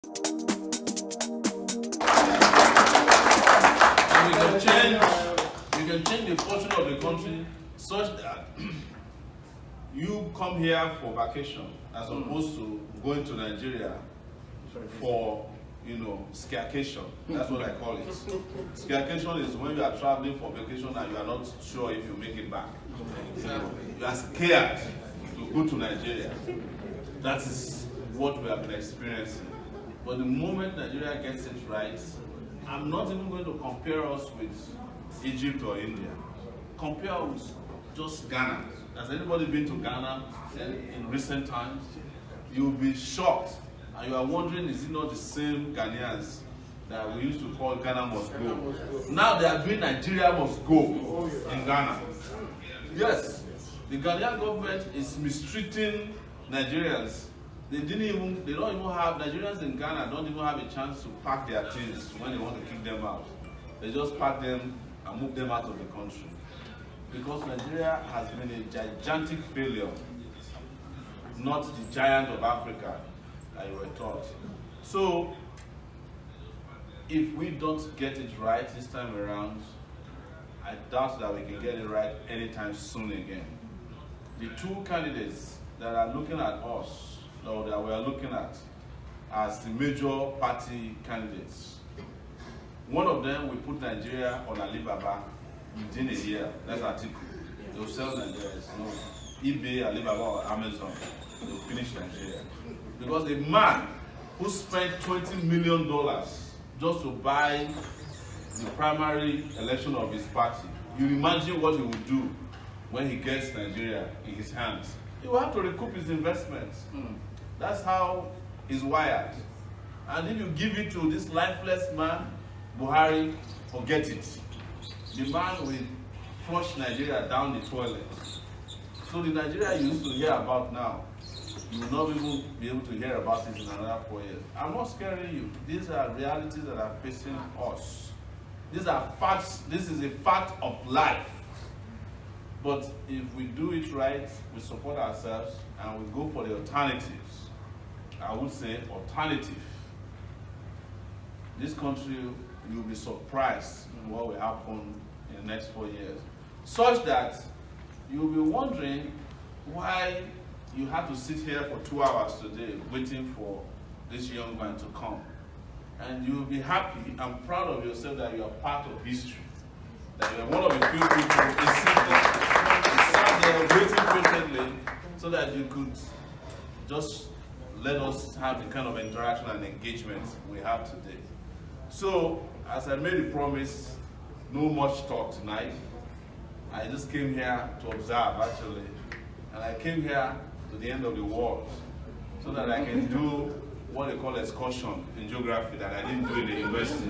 We can change the fortune of the country such that you come here for vacation as opposed to going to Nigeria for, scarcation. That's what I call it. Scarcation is when you are traveling for vacation and you are not sure if you make it back. You are scared to go to Nigeria. That is what we have been experiencing. But the moment Nigeria gets it right, I'm not even going to compare us with Egypt or India. Compare with just Ghana. Has anybody been to Ghana in recent times? You'll be shocked. And you are wondering, is it not the same Ghanaians that we used to call Ghana must go? Now they are doing Nigeria must go in Ghana. Yes, the Ghanaian government is mistreating Nigerians. Nigerians in Ghana don't even have a chance to pack their things when they want to kick them out. They just pack them and move them out of the country. Because Nigeria has been a gigantic failure, not the giant of Africa that you were taught. So, if we don't get it right this time around, I doubt that we can get it right anytime soon again. The two candidates that are looking at us, or that we are looking at as the major party candidates, one of them will put Nigeria on Alibaba within a year. That's Atiku. They will sell Nigeria. eBay, Alibaba, or Amazon. They will finish Nigeria. Because a man who spent $20 million just to buy the primary election of his party, you imagine what he will do when he gets Nigeria in his hands. He will have to recoup his investments. That's how he's wired. And if you give it to this lifeless man, Buhari, forget it. The man will flush Nigeria down the toilet. So the Nigeria you used to hear about now, you will not even be able to hear about it in another 4 years. I'm not scaring you. These are realities that are facing us. These are facts. This is a fact of life. But if we do it right, we support ourselves and we go for the alternatives. I would say alternative. This country, you'll be surprised what will happen in the next 4 years. Such that you'll be wondering why you had to sit here for 2 hours today waiting for this young man to come. And you'll be happy and proud of yourself that you are part of history. That you are one of the few people who sat there waiting patiently so that you could just let us have the kind of interaction and engagement we have today. So, as I made a promise, no much talk tonight. I just came here to observe, actually. And I came here to the end of the world so that I can do what they call excursion in geography that I didn't do in the university.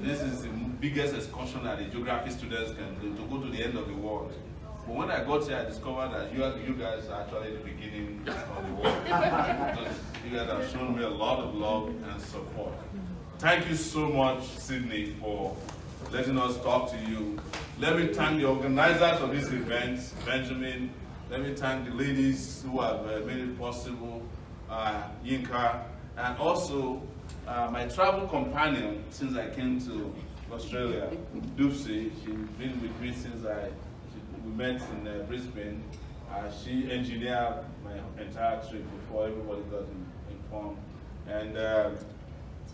This is the biggest excursion that the geography students can do, to go to the end of the world. But when I got here, I discovered that you guys are actually the beginning of the world. You guys have shown me a lot of love and support. Thank you so much, Sydney, for letting us talk to you. Let me thank the organizers of this event, Benjamin. Let me thank the ladies who have made it possible, Yinka, and also my travel companion since I came to Australia, Dupsy. She's been with me since we met in Brisbane. She engineered my entire trip before everybody got informed. And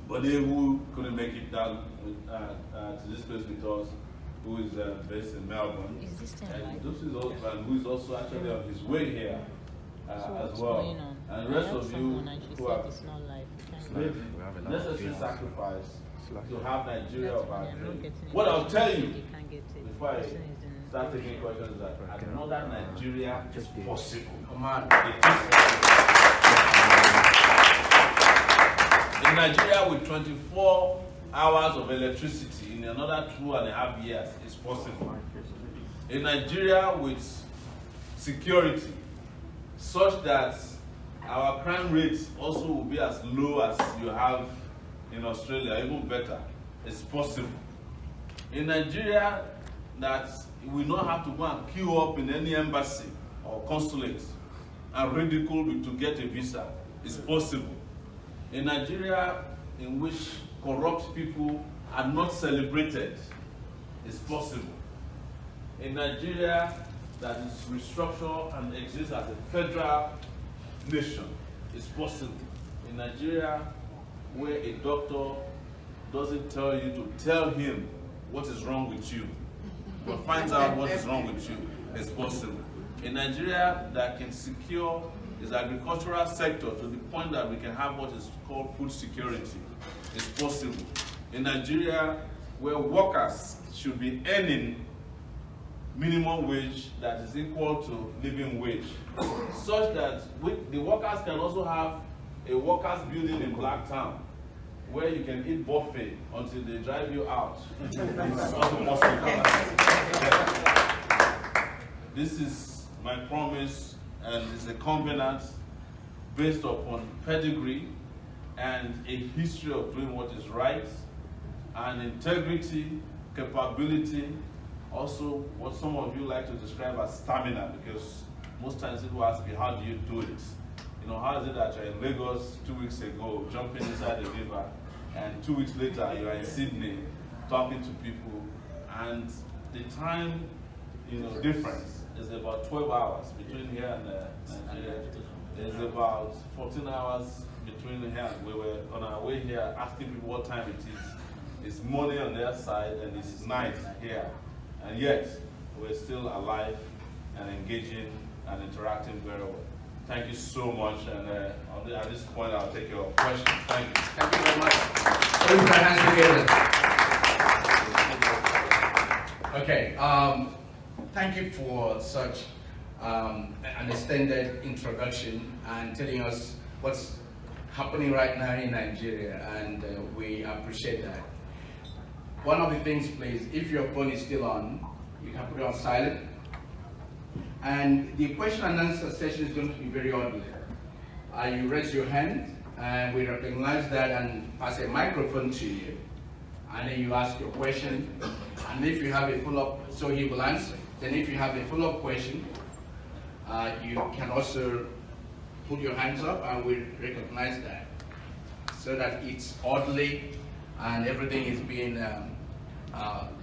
Bode, who couldn't make it down to this place with us, who is based in Melbourne. And Dupsy's husband, who is also actually on his way here as well. And the rest of you who have made necessary sacrifice to have Nigeria of our dream. What I'll tell you before I start taking questions is that another Nigeria is possible. Come on. In Nigeria with 24 hours of electricity in another 2.5 years is possible. In Nigeria with security such that our crime rates also will be as low as you have in Australia, even better, it's possible. In Nigeria, that we will not have to go and queue up in any embassy or consulate and ridicule to get a visa, it's possible. In Nigeria, in which corrupt people are not celebrated is possible. In Nigeria that is restructured and exists as a federal nation is possible. In Nigeria where a doctor doesn't tell you to tell him what is wrong with you, but finds out what is wrong with you, is possible. In Nigeria that can secure its agricultural sector to the point that we can have what is called food security is possible. In Nigeria where workers should be earning minimum wage that is equal to living wage, such that the workers can also have a workers building in Blacktown where you can eat buffet until they drive you out. It's also possible. This is my promise, and it's a covenant based upon pedigree and a history of doing what is right, and integrity, capability, also what some of you like to describe as stamina, because most times people ask me, how do you do it? You know, how is it that you're in Lagos 2 weeks ago, jumping inside the river, and 2 weeks later you're in Sydney talking to people, and the time, you know, difference is about 12 hours between here and Nigeria. There's about 14 hours between here, and we were on our way here asking people what time it is. It's morning on their side and it's night here. And yet, we're still alive and engaging and interacting very well. Thank you so much, and at this point, I'll take your questions. Thank you. Thank you very much. Put your hands together. Okay, thank you for such an extended introduction and telling us what's happening right now in Nigeria, and we appreciate that. One of the things, please, if your phone is still on, you can put it on silent. And the question and answer session is going to be very orderly. You raise your hand, and we recognize that and pass a microphone to you. And then you ask your question. And if you have a follow-up, so he will answer. Then if you have a follow-up question, you can also put your hands up, and we recognize that, so that it's orderly and everything is being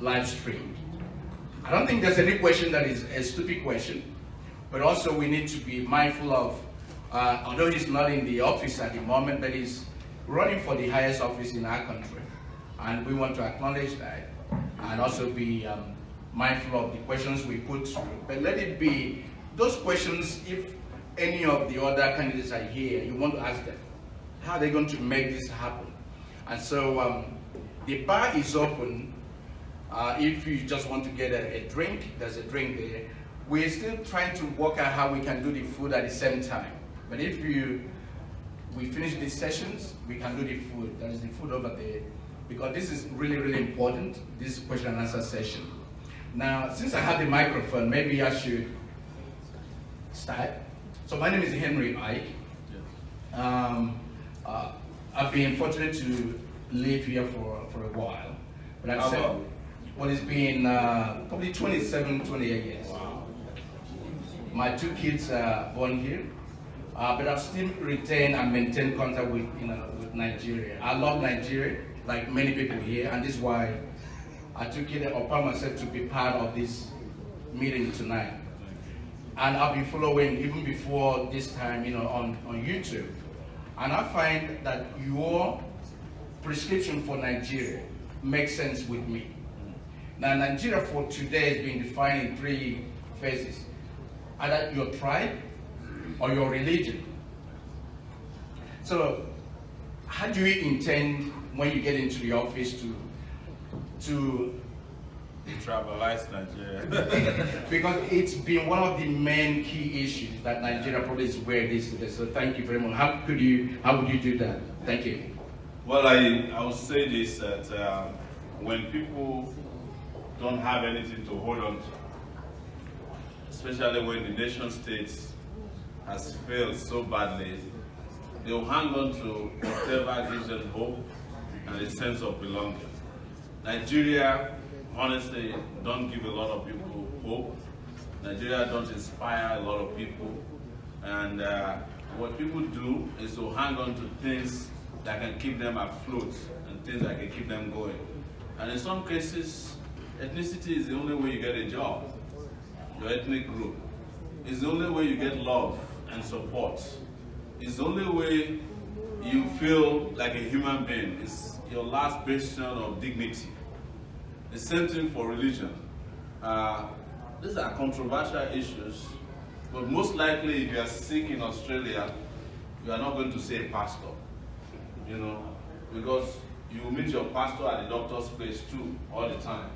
live streamed. I don't think there's any question that is a stupid question, but also we need to be mindful of, although he's not in the office at the moment, but he's running for the highest office in our country, and we want to acknowledge that, and also be mindful of the questions we put through. But let it be those questions, if any of the other candidates are here, you want to ask them, how are they going to make this happen? And so the bar is open. If you just want to get a drink, there's a drink there. We're still trying to work out how we can do the food at the same time. But if we finish these sessions, we can do the food. There is the food over there, because this is really, really important, this question and answer session. Now, since I have the microphone, maybe I should start. So my name is Henry Ike. I've been fortunate to live here for a while. But I've said, well, it's been probably 27, 28 years. Wow. My 2 kids are born here, but I've still retained and maintained contact with, with Nigeria. I love Nigeria, like many people here, and this is why I took it upon myself to be part of this meeting tonight. And I've been following even before this time, on YouTube. And I find that your prescription for Nigeria makes sense with me. Now, Nigeria for today has been defined in 3 phases: either your tribe or your religion. So, how do you intend, when you get into the office, to tribalize Nigeria? Because it's been one of the main key issues that Nigeria probably is where it is today. So, thank you very much. How would you do that? Thank you. Well, I would say this, that when people don't have anything to hold on to, especially when the nation state has failed so badly, they will hang on to whatever gives them hope and a sense of belonging. Nigeria, honestly, don't give a lot of people hope. Nigeria don't inspire a lot of people. And what people do is to hang on to things that can keep them afloat and things that can keep them going. And in some cases, ethnicity is the only way you get a job. Your ethnic group. It's the only way you get love and support. It's the only way you feel like a human being. It's your last bastion of dignity. The same thing for religion. These are controversial issues, but most likely if you are sick in Australia, you are not going to see a pastor, you know, because you will meet your pastor at the doctor's place too, all the time.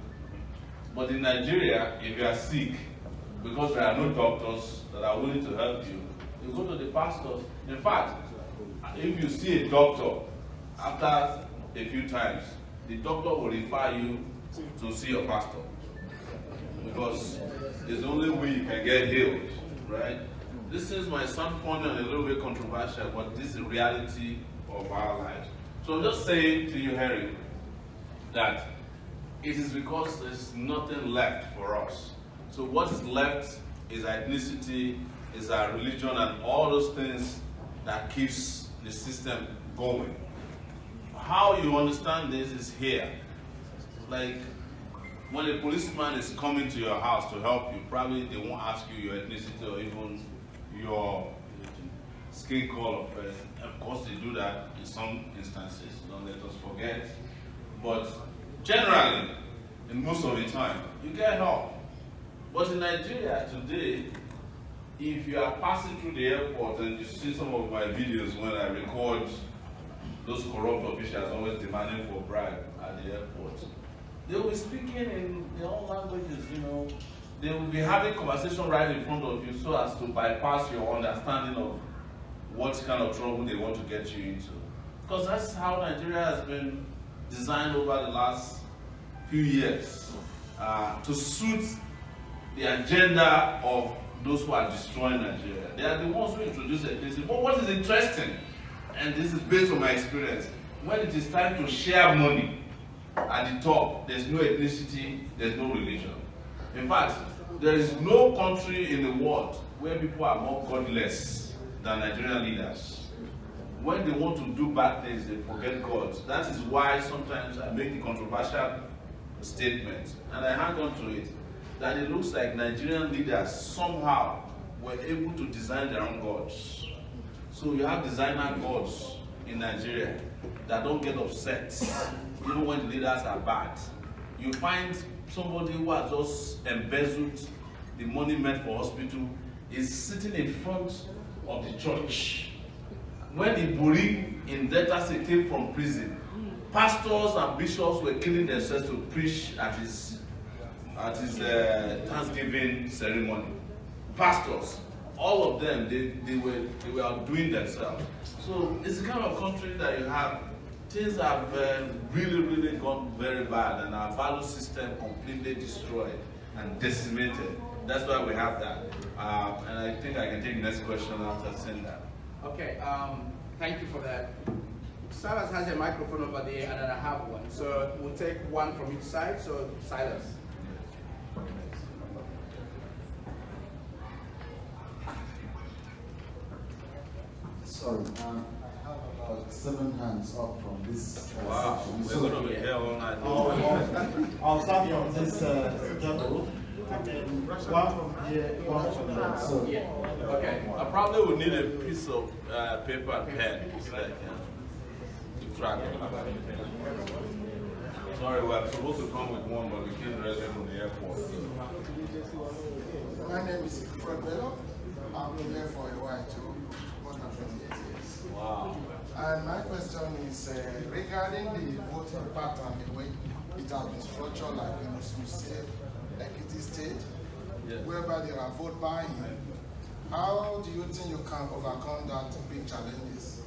But in Nigeria, if you are sick, because there are no doctors that are willing to help you, you go to the pastors. In fact, if you see a doctor, after a few times, the doctor will refer you to see your pastor. Because it's the only way you can get healed, right? This is might sound funny and a little bit controversial, but this is the reality of our lives. So I'm just saying to you, Harry, that it is because there's nothing left for us. So what is left is our ethnicity, is our religion, and all those things that keeps the system going. How you understand this is here. Like, when a policeman is coming to your house to help you, probably they won't ask you your ethnicity or even your skin color first. Of course, they do that in some instances, don't let us forget. But generally, in most of the time, you get help. But in Nigeria today, if you are passing through the airport and you see some of my videos when I record those corrupt officials always demanding for bribe at the airport, they will be speaking in their own languages, you know. They will be having conversation right in front of you so as to bypass your understanding of what kind of trouble they want to get you into. Because that's how Nigeria has been designed over the last few years, to suit the agenda of those who are destroying Nigeria. They are the ones who introduce ethnicity. But what is interesting, and this is based on my experience, when it is time to share money, at the top, there's no ethnicity, there's no religion. In fact, there is no country in the world where people are more godless than Nigerian leaders. When they want to do bad things, they forget God. That is why sometimes I make the controversial statement, and I hang on to it, that it looks like Nigerian leaders somehow were able to design their own gods. So you have designer gods in Nigeria that don't get upset even when the leaders are bad. You find somebody who has just embezzled the money meant for hospital is sitting in front of the church. When the Buri in Delta State came from prison, pastors and bishops were killing themselves to preach at his Thanksgiving ceremony. Pastors, all of them, they were doing themselves. So it's the kind of country that you have. Things have really gone very bad, and our value system completely destroyed and decimated. That's why we have that. And I think I can take the next question after saying that. Okay, thank you for that. Silas has a microphone over there, and then I have one. So we'll take one from each side. So Silas. Sorry, I have about 7 hands up from this wow, section. We're going to be here all night. I'll start from this table, and then one from here, one from there. So, Yeah. Okay. I probably would need a piece of paper and pen to track it. Sorry, we are supposed to come with one, but we came directly from the airport. My name is Fred Bello. I've been there for a while too, more than 28 years. Wow. And my question is regarding the voting pattern, the way it has been structured, like some say, like it is state, Yes. whereby there are vote buying. How do you think you can overcome that big challenges?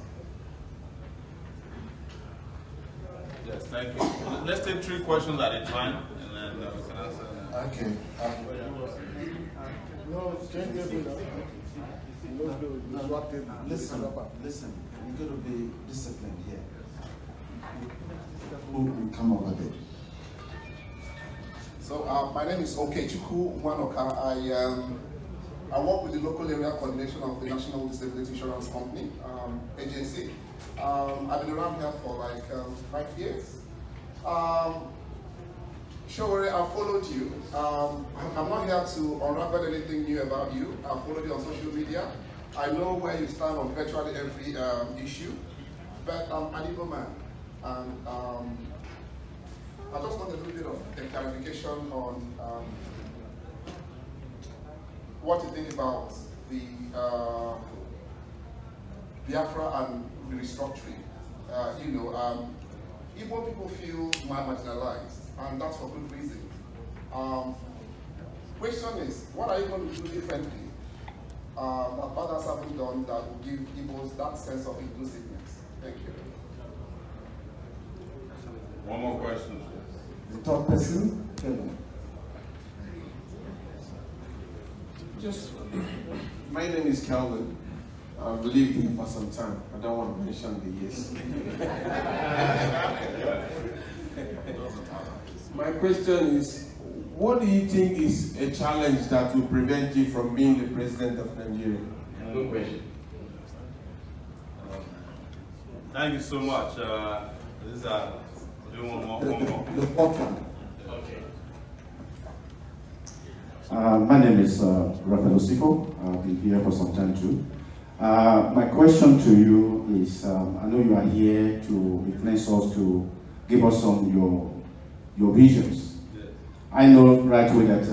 Yes, thank you. Let's take 3 questions at a time, and then we can answer them. okay. No, change table. Listen, we're going to be disciplined here. Who will come over there? So my name is Okechukwu Wanoka. I work with the local area coordination of the National Disability Insurance Company agency. I've been around here for like 5 years. Sowore, I followed you. I'm not here to unravel anything new about you. I followed you on social media. I know where you stand on virtually every issue, but I'm an Igbo man. And I just want a little bit of a clarification on what you think about the Biafra and the restructuring. Igbo people feel marginalized, and that's for good reason. Question is, what are you going to do differently that others haven't done that will give Igbos that sense of inclusiveness? Thank you. One more question. The third person, Kevin. My name is Calvin. I've lived here for some time. I don't want to mention the years. My question is, what do you think is a challenge that will prevent you from being the president of Nigeria? Good question. Thank you so much. This is one more. The fourth one. Okay. My name is Rafael Osiko. I've been here for some time too. My question to you is, I know you are here to influence us, to give us some your visions. Yes. I know right away that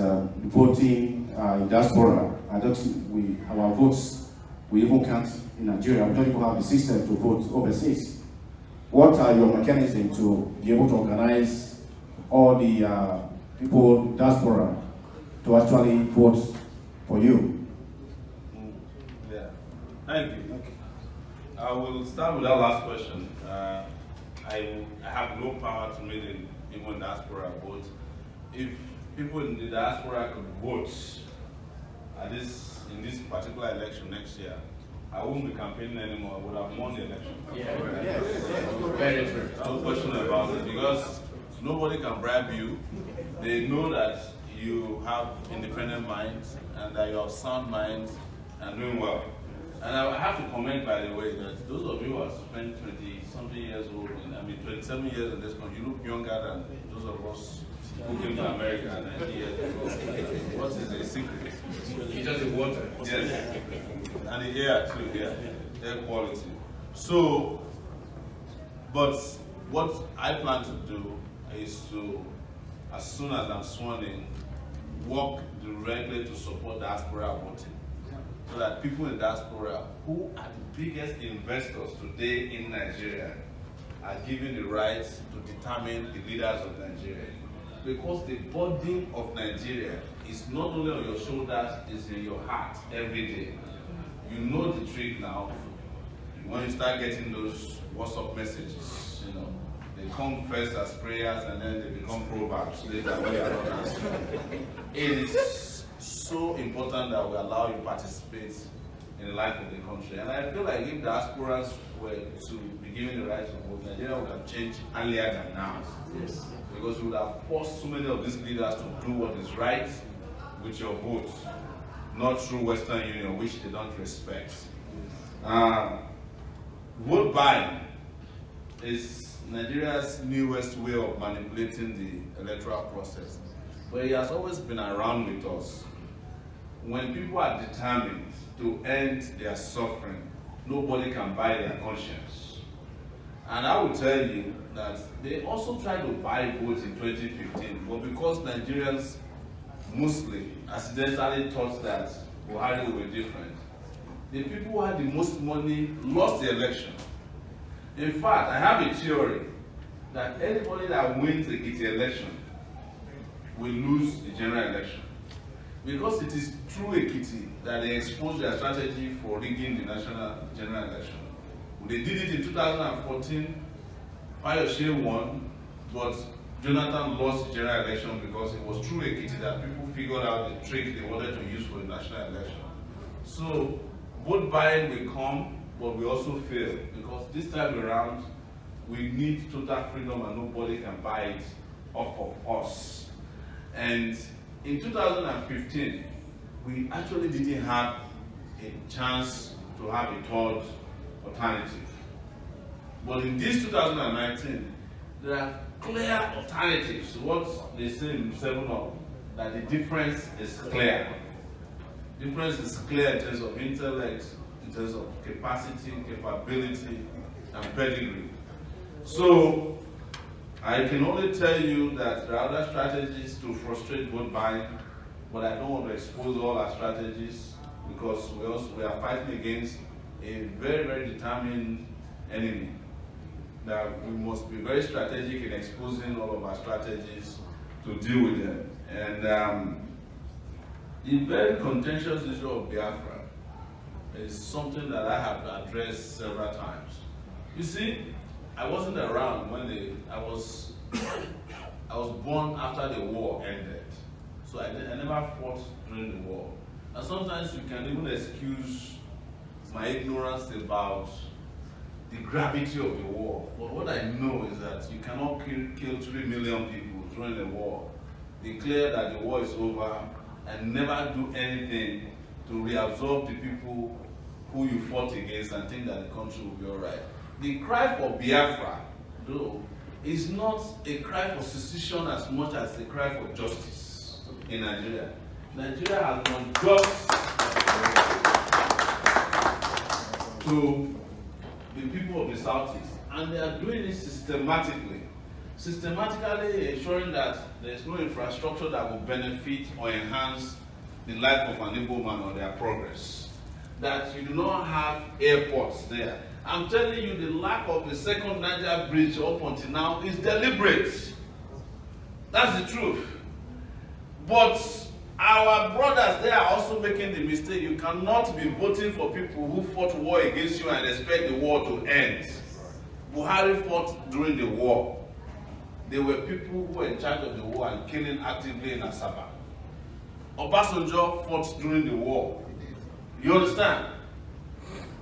voting in diaspora, I don't think our votes we even can't in Nigeria. We don't even have the system to vote overseas. What are your mechanisms to be able to organize all the people in diaspora to actually vote for you? Yeah. Thank you. Okay. I will start with that last question. I have no power to make even diaspora vote. If people in the diaspora could vote in this particular election next year, I won't be campaigning anymore. I would have won the election. Yeah. Very true. No question about it, because nobody can bribe you. They know that you have independent minds and that you have sound minds and doing well. And I have to comment, by the way, that those of you who have spent 20-something years old, 27 years in this country, you look younger than those of us who came to America 90 years ago. What is the secret? It's just the water. Yes. And the air too, yeah. Air quality. So, but what I plan to do is to, as soon as I'm sworn in, work directly to support diaspora voting. So that people in diaspora, who are the biggest investors today in Nigeria, are given the right to determine the leaders of Nigeria. Because the burden of Nigeria is not only on your shoulders, it's in your heart every day. You know the trick now. When you start getting those WhatsApp messages, they come first as prayers and then they become proverbs later when you are not answering. It is so important that we allow you to participate in the life of the country. And I feel like if diasporans were to be given the right to vote, Nigeria would have changed earlier than now. Yes. Because we would have forced so many of these leaders to do what is right with your vote, not through Western Union, which they don't respect. Vote buying is Nigeria's newest way of manipulating the electoral process. But it has always been around with us. When people are determined to end their suffering, nobody can buy their conscience. And I will tell you that they also tried to buy votes in 2015, but because Nigerians mostly accidentally thought that Buhari would be different, the people who had the most money lost the election. In fact, I have a theory that anybody that wins the election will lose the general election. Because it is through Ekiti that they exposed their strategy for rigging the national general election. They did it in 2014, Fayose won, but Jonathan lost the general election because it was through Ekiti that people figured out the trick they wanted to use for the national election. So, vote buying will come, but we also fail, because this time around, we need total freedom and nobody can buy it off of us. And in 2015, we actually didn't have a chance to have a third alternative. But in this 2019, there are clear alternatives to what they say in 7-Up, that the difference is clear. Difference is clear in terms of intellect, in terms of capacity, capability, and pedigree. So, I can only tell you that there are other strategies to frustrate vote buying, but I don't want to expose all our strategies because we are fighting against a very, very determined enemy. That we must be very strategic in exposing all of our strategies to deal with them. And the very contentious issue of Biafra is something that I have addressed several times. You see, I wasn't around when I was born after the war ended. So I never fought during the war. And sometimes you can even excuse my ignorance about the gravity of the war. But what I know is that you cannot kill 3 million people during the war, declare that the war is over, and never do anything to reabsorb the people who you fought against and think that the country will be all right. The cry for Biafra, though, is not a cry for secession as much as a cry for justice in Nigeria. Nigeria has done just to the people of the Southeast, and they are doing it systematically. Systematically ensuring that there is no infrastructure that will benefit or enhance the life of an Igbo man or their progress. That you do not have airports there. I'm telling you, the lack of the second Niger bridge up until now is deliberate. That's the truth. But our brothers, they are also making the mistake. You cannot be voting for people who fought war against you and expect the war to end. Buhari fought during the war. There were people who were in charge of the war and killing actively in Asaba. Obasanjo fought during the war. You understand?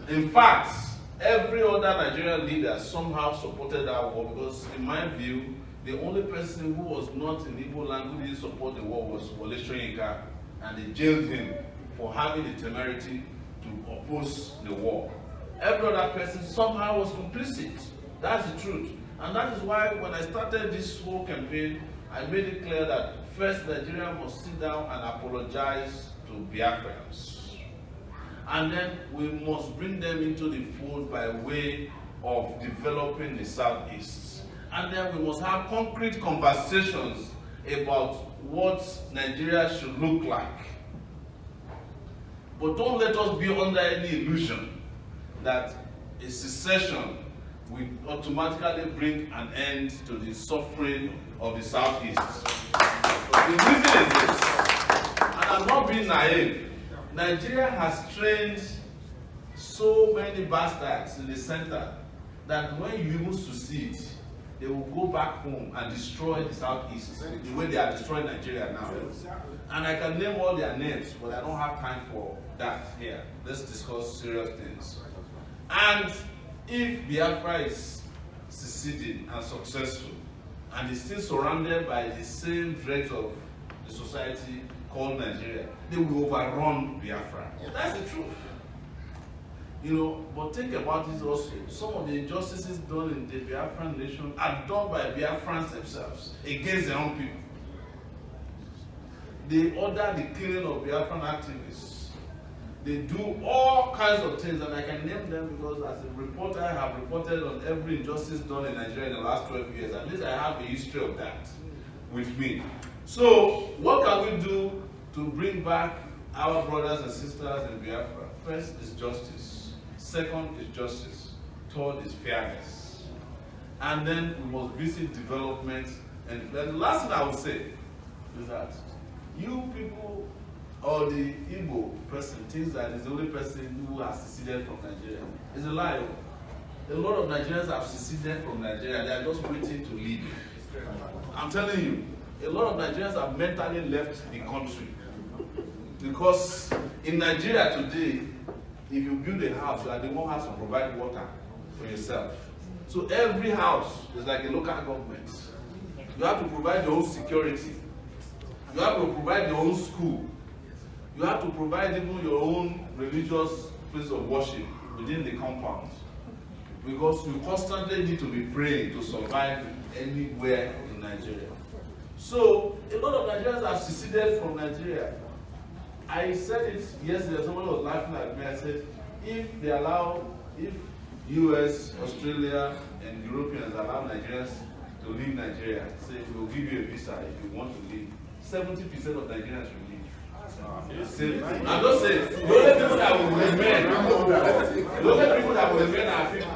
In fact, every other Nigerian leader somehow supported that war because, in my view, the only person who was not in Igbo land who didn't support the war was Wole Soyinka, and they jailed him for having the temerity to oppose the war. Every other person somehow was complicit. That's the truth. And that is why when I started this whole campaign, I made it clear that first Nigeria must sit down and apologize to Biafrans. And then we must bring them into the fold by way of developing the Southeast. And then we must have concrete conversations about what Nigeria should look like. But don't let us be under any illusion that a secession will automatically bring an end to the suffering of the Southeast. The reason is this, and I'm not being naive. Nigeria has trained so many bastards in the center that when you even succeed, they will go back home and destroy the Southeast the way they are destroying Nigeria now. And I can name all their names, but I don't have time for that here. Let's discuss serious things. And if Biafra is succeeding and successful, and is still surrounded by the same dregs of the society called Nigeria, they will overrun Biafra. That's the truth. You know, but think about it also. Some of the injustices done in the Biafran nation are done by Biafrans themselves against their own people. They order the killing of Biafran activists. They do all kinds of things, and I can name them because as a reporter, I have reported on every injustice done in Nigeria in the last 12 years. At least I have a history of that with me. So, what can we do to bring back our brothers and sisters in Biafra? First is justice. Second is justice. Third is fairness. And then we must visit development. And the last thing I would say is that you people, or the Igbo person, thinks that is the only person who has seceded from Nigeria. It's a lie. A lot of Nigerians have seceded from Nigeria. They are just waiting to leave. I'm telling you, a lot of Nigerians have mentally left the country. Because in Nigeria today, if you build a house, you are the one who has to provide water for yourself. So every house is like a local government. You have to provide your own security. You have to provide your own school. You have to provide even your own religious place of worship within the compound. because we constantly need to be praying to survive anywhere in Nigeria. So a lot of Nigerians have seceded from Nigeria. I said it yesterday, someone was laughing at me. I said, if US, Australia, and Europeans allow Nigerians to leave Nigeria, say we'll give you a visa if you want to leave, 70% of Nigerians will leave. I'm not saying the only people that will remain are people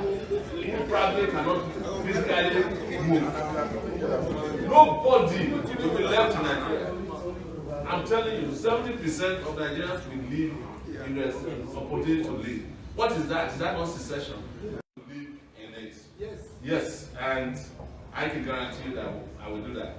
who probably cannot physically move. Nobody will be left in Nigeria. I'm telling you, 70% of Nigerians will leave in the opportunity to leave. What is that? Is that not secession? To live in it. Yes, and I can guarantee you that I will do that.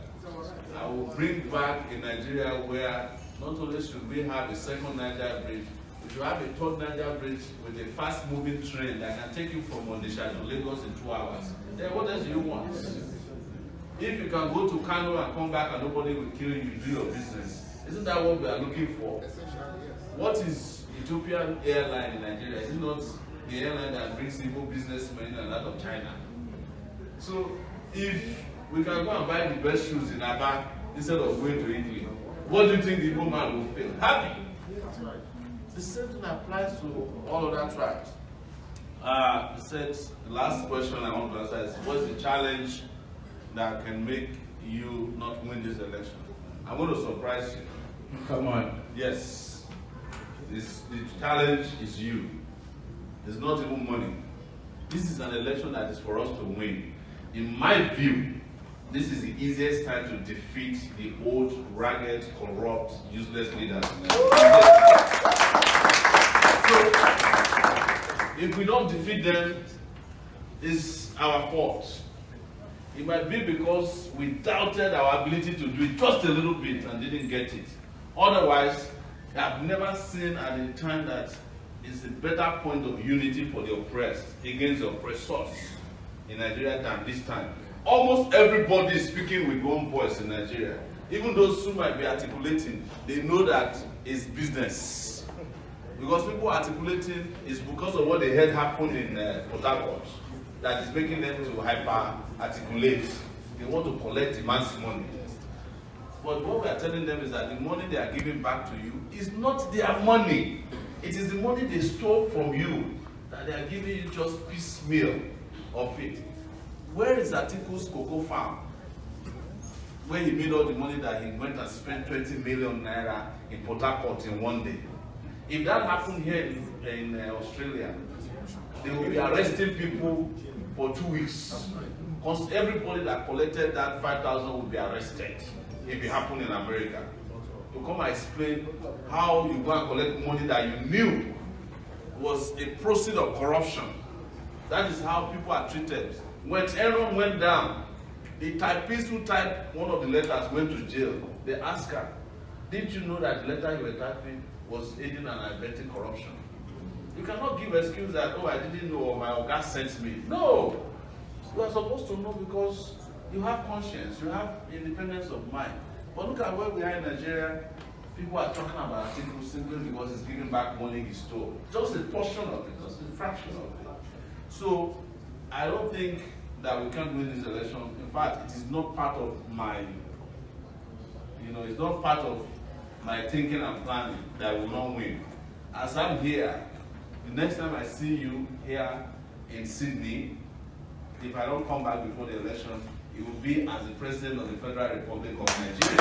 I will bring back a Nigeria where not only should we have a second Niger bridge, we should have a third Niger bridge with a fast-moving train that can take you from Onitsha to Lagos in 2 hours. Then what else do you want? If you can go to Kano and come back and nobody will kill you, you do your business. Isn't that what we are looking for? What is Ethiopian airline in Nigeria? Is it not the airline that brings evil businessmen in and out of China? So if we can go and buy the best shoes in Aba instead of going to Italy, what do you think the Igbo man will feel? Happy. The same thing applies to all other tribes. Said the last question I want to answer is, what's the challenge that can make you not win this election? I'm going to surprise you. Come on. Yes. The challenge is you. It's not even money. This is an election that is for us to win. In my view, this is the easiest time to defeat the old, ragged, corrupt, useless leaders. So, if we don't defeat them, it's our fault. It might be because we doubted our ability to do it just a little bit and didn't get it. Otherwise, I've never seen at a time that is a better point of unity for the oppressed against the oppressors in Nigeria than this time. Almost everybody is speaking with one voice in Nigeria. Even those who might be articulating, they know that it's business. Because people articulating is because of what they heard happen in Port Harcourt that is making them to hyper-articulate. They want to collect the man's money. But what we are telling them is that the money they are giving back to you is not their money. It is the money they stole from you that they are giving you just piecemeal of it. Where is Atiku's cocoa farm? Where he made all the money that he went and spent 20 million naira in Port Harcourt in one day. If that happened here in Australia, they will be arresting people for 2 weeks. Because everybody that collected that 5,000 will be arrested if it happened in America. To come and explain how you go and collect money that you knew was a proceed of corruption. That is how people are treated. When Aaron went down, the typist who typed one of the letters went to jail. They asked her, did you know that the letter you were typing was aiding and abetting corruption? You cannot give excuse that, oh, I didn't know, or my oga sent me. No! You are supposed to know because you have conscience, you have independence of mind. But look at where we are in Nigeria. People are talking about articles simply because it's giving back money he stole. Just a portion of it, just a fraction of it. So, I don't think that we can't win this election. In fact, it is not part of my, it's not part of my thinking and planning that we will not win. As I'm here, the next time I see you here in Sydney, if I don't come back before the election, it will be as the President of the Federal Republic of Nigeria.